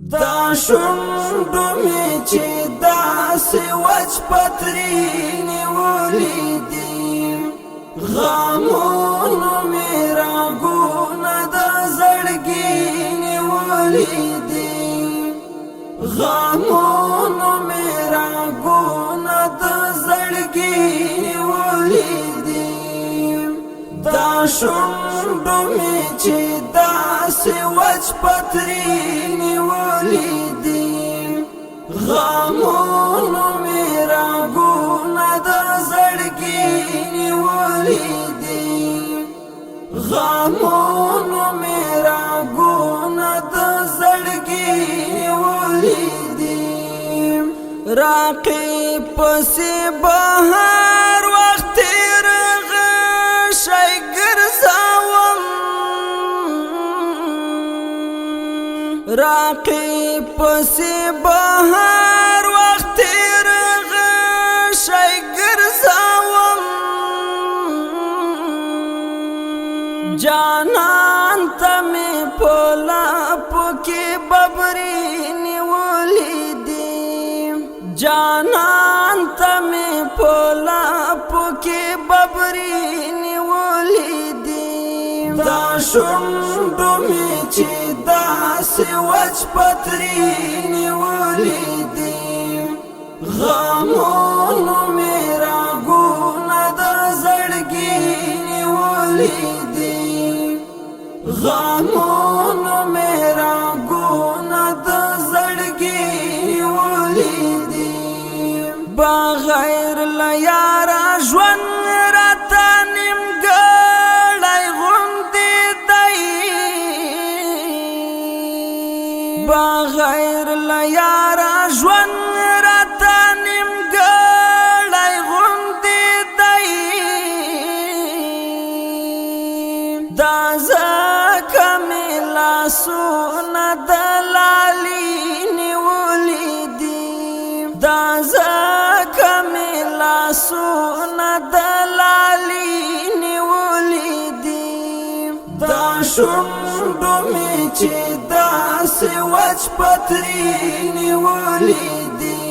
دا شونډو مې چې داسې وچ پتري نیولې دي غمونو مې رګونه د زړګي نیولې دي غمونو مې رګونه د زړګي نیولې دي دا شونډو مې چې داسې وچ پتري نیولې دي غمونو مې رګونه د زړګي نیولې دي غمونو مې رګونه د زړګي نیولې دي راقي پسې بهار وخت تېر غشی ګرځوم راقي پسې بهار وخت تېر غشی ګرځوم جانان ته مې په لاپو کې ببرې نیولې دي جانان ته مې په لاپو کې ببرې نیولې دي دا شونډو مې چې داسې وچ پتري نیولې دي غمونو مې رګونه د زړګي نیولې دي غمونو مې رګونه د زړګي نیولې دي بغیر له یاره ژوند راته نیمګړی غوندې دی بغیر له یاره ژوند راته نیمګړی غوندې دی دا ځکه مې لاسونه د لالي نیولې دي دا ځکه مې لاسونه د لالي نیولې دي دا شونډو مې چې داسې وچ پتري نیولې دي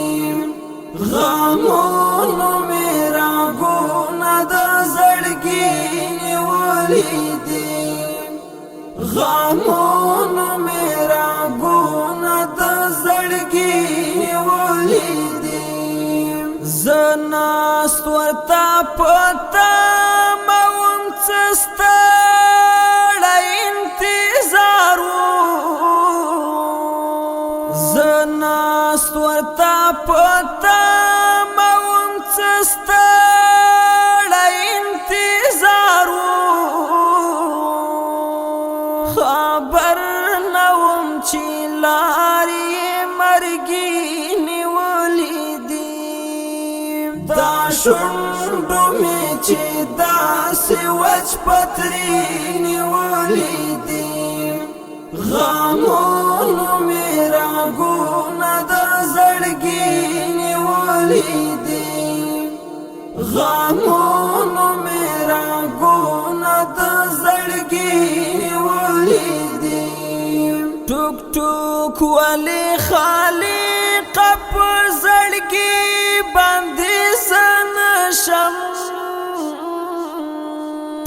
غمونو مې رګونه د زړګي نیولې دي غمونو مې رګونه د زړګي نیولې دي زه ناست ورته په تمه وم څه ستړی انتظار و زه ناست ورته په تمه وم څه ستړی انتظار و خبر نه وم چې لارې مرګي نیولې دي دا شونډو مې چې داسې وچ پتري نیولې دي غمونو مې رګونه د زړګي نیولې دي غمونو مې رګونه د زړګي نیولې دي ټوک ټوک ولې خالق په زړګي باندې سنشم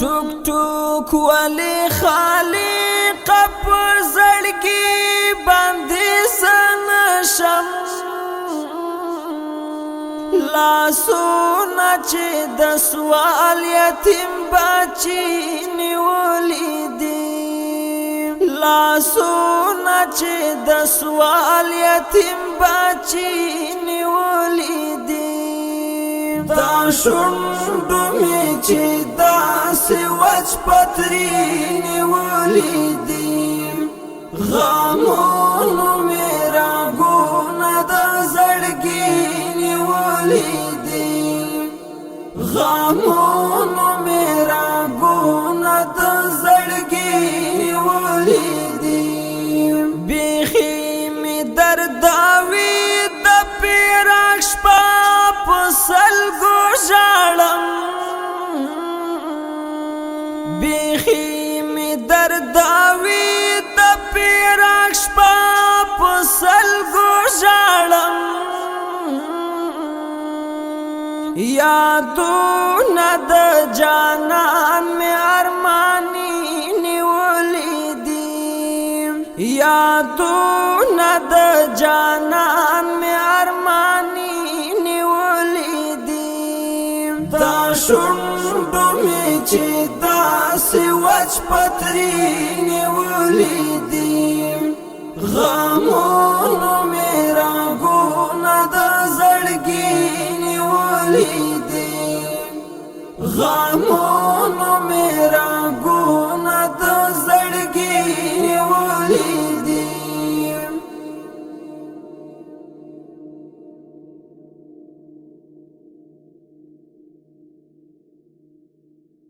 ټوک ټوک ولې خالق په زړګي باندې سنشم لاسونه چې د سوال یتیم بچي نیولې دي لاسونه چې د سوال یتیم بچي نیولې دي دا شونډو مې چې داسې وچ پتري نیولې دي غمونو مې رګونه د زړګي نیولې دي غمونو مې رګونه د زړګي نیولې دي بیخي مې درداوي د پیراک شپه په سلګو ژاړم بیخي مې درداوي د پیراک شپه په یادونه د جانان می ارمانی نیولی دی یادونه د جانان می ارمانی نیولی دی دا شونډو می چې داسې وچ پتري نیولی دی